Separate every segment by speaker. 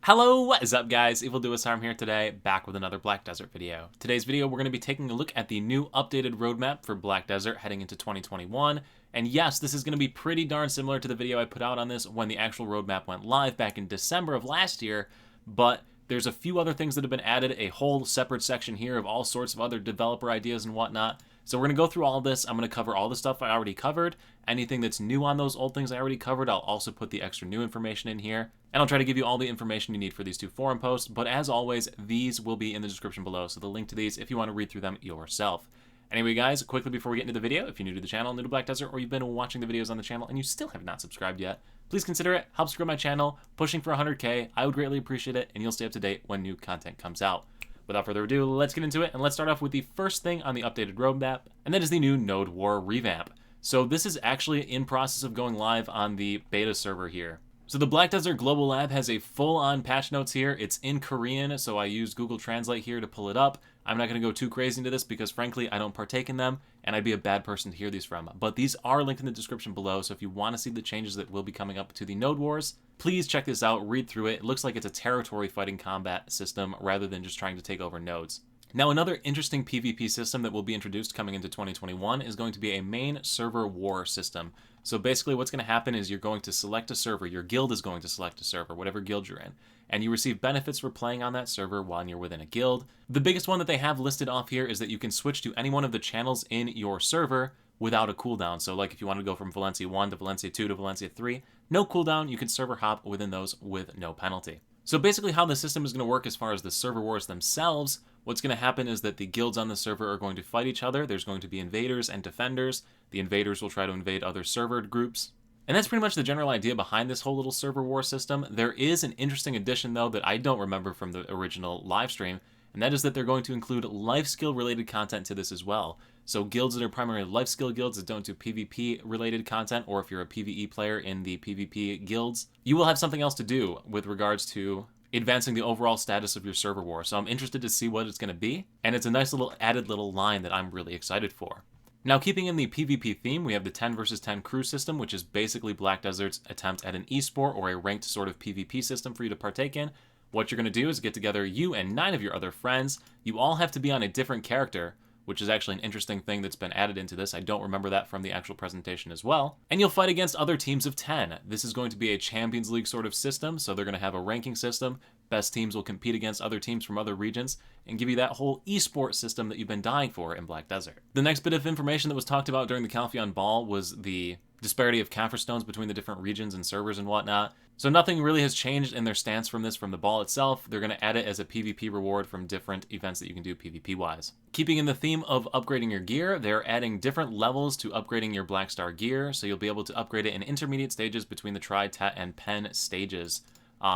Speaker 1: Hello, what is up guys? Evildoisarm here today, back with another Black Desert video. Today's video we're going to be taking a look at the new updated roadmap for Black Desert heading into 2021. And yes, this is going to be pretty darn similar to the video I put out on this when the actual roadmap went live back in December of last year, but there's a few other things that have been added, a whole separate section here of all sorts of other developer ideas and whatnot. So we're going to go through all of this. I'm going to cover all the stuff I already covered. Anything that's new on those old things I already covered, I'll also put the extra new information in here. And I'll try to give you all the information you need for these two forum posts. But as always, these will be in the description below. So the link to these if you want to read through them yourself. Anyway, guys, quickly before we get into the video, if you're new to the channel, new to Black Desert, or you've been watching the videos on the channel and you still have not subscribed yet, please consider it. Helps grow my channel. Pushing for 100K. I would greatly appreciate it, and you'll stay up to date when new content comes out. Without further ado, let's get into it, and let's start off with the first thing on the updated roadmap, and that is the new Node War revamp. So this is actually in process of going live on the beta server here. So the Black Desert Global Lab has a full-on patch notes here. It's in Korean, so I used Google Translate here to pull it up. I'm not going to go too crazy into this because, frankly, I don't partake in them, and I'd be a bad person to hear these from. But these are linked in the description below, so if you want to see the changes that will be coming up to the Node Wars, please check this out, read through it. It looks like it's a territory fighting combat system rather than just trying to take over nodes. Now, another interesting PvP system that will be introduced coming into 2021 is going to be a main server war system. So basically what's going to happen is you're going to select a server, your guild is going to select a server, whatever guild you're in, and you receive benefits for playing on that server while you're within a guild. The biggest one that they have listed off here is that you can switch to any one of the channels in your server without a cooldown. So like if you want to go from Valencia 1 to Valencia 2 to Valencia 3, no cooldown, you can server hop within those with no penalty. So basically how the system is going to work as far as the server wars themselves, what's going to happen is that the guilds on the server are going to fight each other. There's going to be invaders and defenders. The invaders will try to invade other server groups. And that's pretty much the general idea behind this whole little server war system. There is an interesting addition, though, that I don't remember from the original live stream, and that is that they're going to include life skill related content to this as well. So guilds that are primarily life skill guilds that don't do PvP related content, or if you're a PvE player in the PvP guilds, you will have something else to do with regards to advancing the overall status of your server war. So I'm interested to see what it's going to be, and it's a nice little added little line that I'm really excited for. Now, keeping in the PvP theme, we have the 10 versus 10 crew system, which is basically Black Desert's attempt at an esport or a ranked sort of PvP system for you to partake in. What you're going to do is get together you and 9 of your other friends. You all have to be on a different character, which is actually an interesting thing that's been added into this. I don't remember that from the actual presentation as well. And you'll fight against other teams of 10. This is going to be a Champions League sort of system, so they're going to have a ranking system. Best teams will compete against other teams from other regions and give you that whole esports system that you've been dying for in Black Desert. The next bit of information that was talked about during the Calpheon Ball was the disparity of Camphor Stones between the different regions and servers and whatnot. So nothing really has changed in their stance from the ball itself. They're going to add it as a PvP reward from different events that you can do PvP-wise. Keeping in the theme of upgrading your gear, they're adding different levels to upgrading your Black Star gear, so you'll be able to upgrade it in intermediate stages between the Tri, Tet, and Pen stages.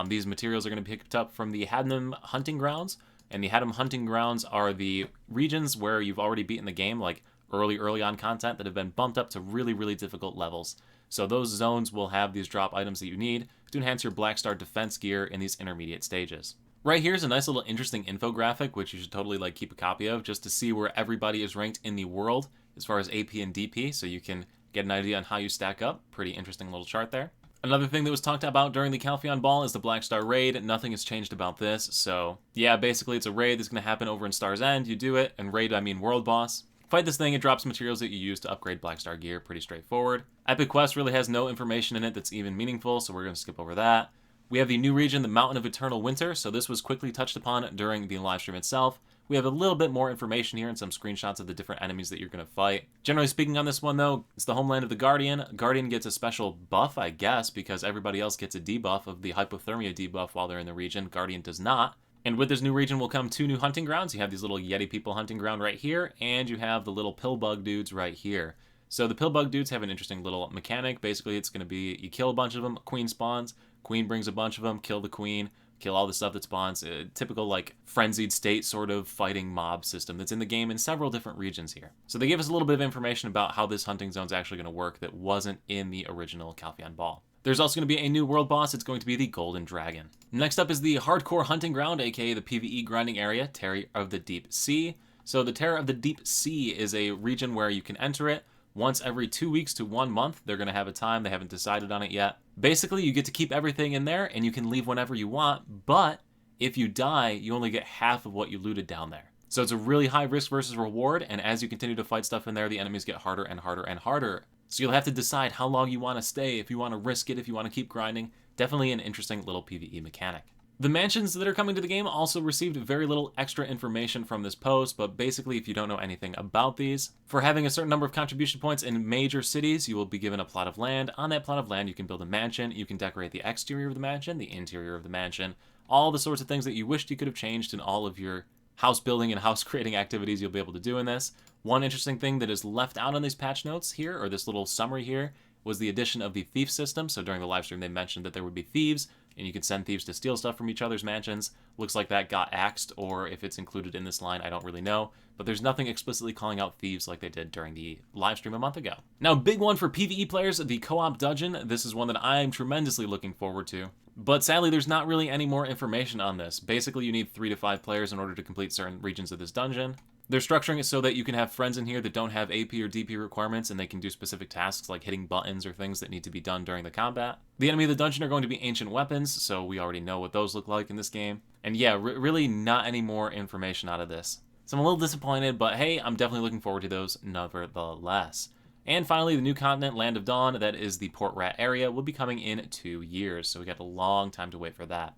Speaker 1: These materials are going to be picked up from the Hadnam Hunting Grounds, and the Hadnam Hunting Grounds are the regions where you've already beaten the game, like early on content that have been bumped up to really, really difficult levels. So those zones will have these drop items that you need to enhance your Black Star defense gear in these intermediate stages. Right here's a nice little interesting infographic, which you should totally keep a copy of, just to see where everybody is ranked in the world as far as AP and DP, so you can get an idea on how you stack up. Pretty interesting little chart there. Another thing that was talked about during the Calpheon Ball is the Black Star Raid. Nothing has changed about this, so yeah, basically it's a raid that's going to happen over in Star's End. You do it, and raid I mean World Boss. Fight this thing, it drops materials that you use to upgrade Black Star gear, pretty straightforward. Epic Quest really has no information in it that's even meaningful, so we're going to skip over that. We have the new region, the Mountain of Eternal Winter, so this was quickly touched upon during the live stream itself. We have a little bit more information here and some screenshots of the different enemies that you're going to fight. Generally speaking on this one though, it's the homeland of the Guardian. Guardian gets a special buff, I guess, because everybody else gets a debuff of the hypothermia debuff while they're in the region. Guardian does not. And with this new region will come 2 new hunting grounds. You have these little Yeti people hunting ground right here, and you have the little pillbug dudes right here. So the pillbug dudes have an interesting little mechanic. Basically, it's going to be you kill a bunch of them, queen spawns, queen brings a bunch of them, kill the queen, kill all the stuff that spawns. A typical frenzied state sort of fighting mob system that's in the game in several different regions here. So they gave us a little bit of information about how this hunting zone is actually going to work that wasn't in the original Calpheon Ball. There's also going to be a new world boss. It's going to be the Golden Dragon. Next up is the Hardcore Hunting Ground, aka the PvE grinding area, Terror of the Deep Sea. So the Terror of the Deep Sea is a region where you can enter it once every 2 weeks to 1 month. They're going to have a time. They haven't decided on it yet. Basically, you get to keep everything in there and you can leave whenever you want, but if you die, you only get half of what you looted down there. So it's a really high risk versus reward, and as you continue to fight stuff in there, the enemies get harder and harder and harder. So you'll have to decide how long you want to stay, if you want to risk it, if you want to keep grinding. Definitely an interesting little PvE mechanic. The mansions that are coming to the game also received very little extra information from this post, but basically if you don't know anything about these, for having a certain number of contribution points in major cities, you will be given a plot of land. On that plot of land, you can build a mansion, you can decorate the exterior of the mansion, the interior of the mansion, all the sorts of things that you wished you could have changed in all of your house building and house creating activities you'll be able to do in this. One interesting thing that is left out on these patch notes here, or this little summary here, was the addition of the thief system. So during the live stream, they mentioned that there would be thieves, and you could send thieves to steal stuff from each other's mansions. Looks like that got axed, or if it's included in this line, I don't really know. But there's nothing explicitly calling out thieves like they did during the live stream a month ago. Now, big one for PvE players, the co-op dungeon. This is one that I'm tremendously looking forward to. But sadly, there's not really any more information on this. Basically, you need 3 to 5 players in order to complete certain regions of this dungeon. They're structuring it so that you can have friends in here that don't have AP or DP requirements, and they can do specific tasks like hitting buttons or things that need to be done during the combat. The enemy of the dungeon are going to be ancient weapons, so we already know what those look like in this game. And yeah, really not any more information out of this. So I'm a little disappointed, but hey, I'm definitely looking forward to those nevertheless. And finally, the new continent, Land of Dawn, that is the Port Rat area, will be coming in 2 years, so we got a long time to wait for that.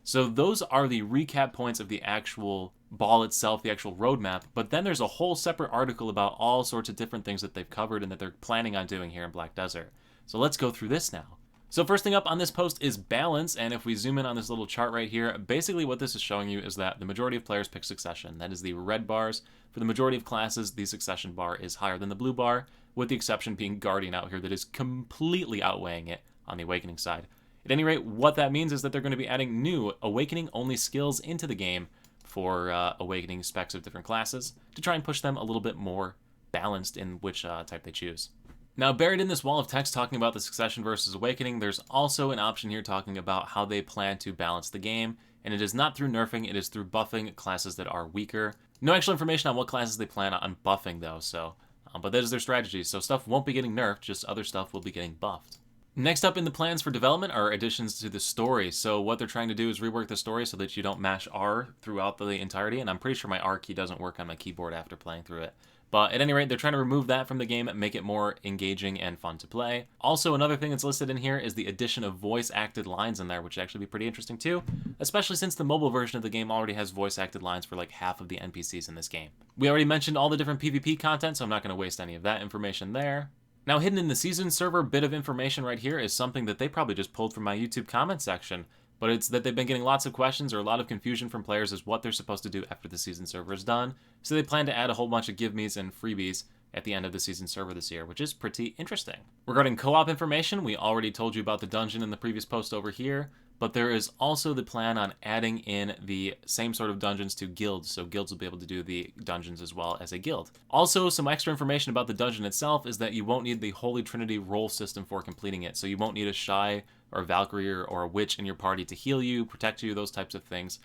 Speaker 1: So those are the recap points of the actual ball itself, the actual roadmap, but then there's a whole separate article about all sorts of different things that they've covered and that they're planning on doing here in Black Desert. So let's go through this now. So first thing up on this post is balance, and if we zoom in on this little chart right here, basically what this is showing you is that the majority of players pick succession. That is the red bars. For the majority of classes, the succession bar is higher than the blue bar, with the exception being Guardian out here that is completely outweighing it on the Awakening side. At any rate, what that means is that they're going to be adding new Awakening-only skills into the game for Awakening specs of different classes to try and push them a little bit more balanced in which type they choose. Now, buried in this wall of text talking about the Succession versus Awakening, there's also an option here talking about how they plan to balance the game, and it is not through nerfing, it is through buffing classes that are weaker. No actual information on what classes they plan on buffing, though, so but that is their strategy, so stuff won't be getting nerfed, just other stuff will be getting buffed. Next up in the plans for development are additions to the story. So what they're trying to do is rework the story so that you don't mash R throughout the entirety, and I'm pretty sure my R key doesn't work on my keyboard after playing through it. But at any rate, they're trying to remove that from the game, make it more engaging and fun to play. Also, another thing that's listed in here is the addition of voice-acted lines in there, which would actually be pretty interesting too, especially since the mobile version of the game already has voice-acted lines for like half of the NPCs in this game. We already mentioned all the different PvP content, so I'm not going to waste any of that information there. Now, hidden in the season server bit of information right here is something that they probably just pulled from my YouTube comment section, but it's that they've been getting lots of questions or a lot of confusion from players as what they're supposed to do after the season server is done, so they plan to add a whole bunch of give me's and freebies at the end of the season server this year, which is pretty interesting. Regarding co-op information, we already told you about the dungeon in the previous post over here, but there is also the plan on adding in the same sort of dungeons to guilds, so guilds will be able to do the dungeons as well as a guild. Also, some extra information about the dungeon itself is that you won't need the Holy Trinity role system for completing it, so you won't need a Shy or a Valkyrie or a Witch in your party to heal you, protect you, those types of things.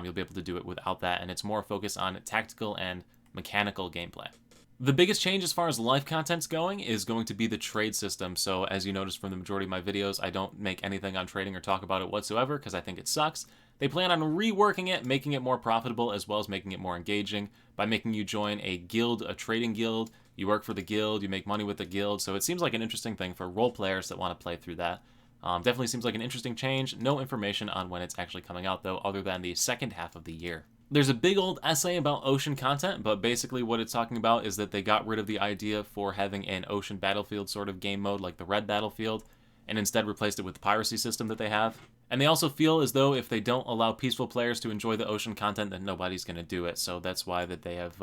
Speaker 1: You'll be able to do it without that, and it's more focused on tactical and mechanical gameplay. The biggest change as far as life content's going is going to be the trade system. So as you noticed from the majority of my videos, I don't make anything on trading or talk about it whatsoever because I think it sucks. They plan on reworking it, making it more profitable as well as making it more engaging by making you join a guild, a trading guild. You work for the guild, you make money with the guild. So it seems like an interesting thing for role players that want to play through that. Definitely seems like an interesting change. No information on when it's actually coming out though, other than the second half of the year. There's a big old essay about ocean content, but basically what it's talking about is that they got rid of the idea for having an ocean battlefield sort of game mode like the Red Battlefield, and instead replaced it with the piracy system that they have. And they also feel as though if they don't allow peaceful players to enjoy the ocean content, then nobody's going to do it. So that's why that they have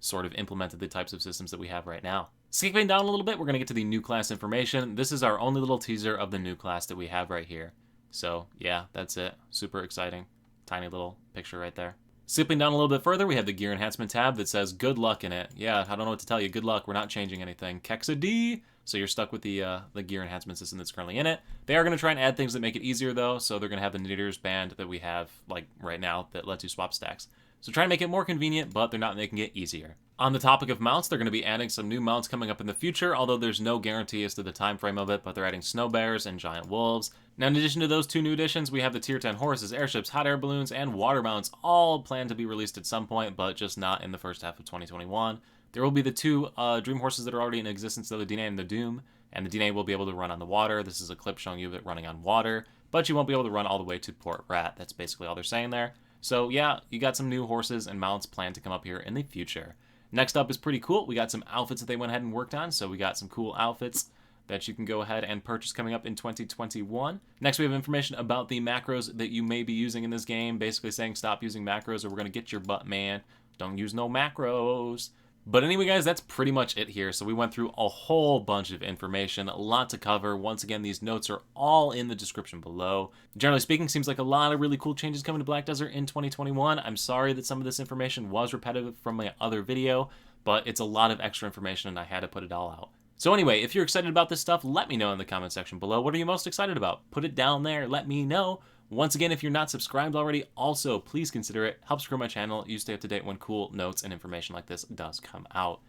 Speaker 1: sort of implemented the types of systems that we have right now. Skipping down a little bit, we're going to get to the new class information. This is our only little teaser of the new class that we have right here. So yeah, that's it. Super exciting. Tiny little picture right there. Skipping down a little bit further, we have the Gear Enhancement tab that says good luck in it. Yeah, I don't know what to tell you. Good luck. We're not changing anything. Kexa D. So you're stuck with the Gear Enhancement system that's currently in it. They are going to try and add things that make it easier, though. So they're going to have the Knitter's Band that we have like right now that lets you swap stacks. So try to make it more convenient, but they're not making it easier. On the topic of mounts, they're going to be adding some new mounts coming up in the future, although there's no guarantee as to the time frame of it, but they're adding snow bears and giant wolves. Now, in addition to those 2 new additions, we have the tier 10 horses, airships, hot air balloons, and water mounts, all planned to be released at some point, but just not in the first half of 2021. There will be the 2 dream horses that are already in existence, the DNA and the Doom, and the DNA will be able to run on the water. This is a clip showing you it running on water, but you won't be able to run all the way to Port Rat. That's basically all they're saying there. So yeah, you got some new horses and mounts planned to come up here in the future. Next up is pretty cool. We got some outfits that they went ahead and worked on, so we got some cool outfits that you can go ahead and purchase coming up in 2021. Next, we have information about the macros that you may be using in this game, basically saying stop using macros or we're going to get your butt, man. Don't use no macros. But anyway, guys, that's pretty much it here. So we went through a whole bunch of information, a lot to cover. Once again, these notes are all in the description below. Generally speaking, seems like a lot of really cool changes coming to Black Desert in 2021. I'm sorry that some of this information was repetitive from my other video, but it's a lot of extra information and I had to put it all out. So anyway, if you're excited about this stuff, let me know in the comment section below. What are you most excited about? Put it down there. Let me know. Once again, if you're not subscribed already, also please consider it. Helps grow my channel. You stay up to date when cool notes and information like this does come out.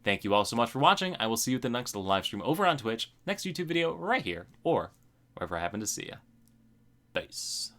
Speaker 1: Thank you all so much for watching. I will see you at the next live stream over on Twitch, next YouTube video right here, or wherever I happen to see you. Peace.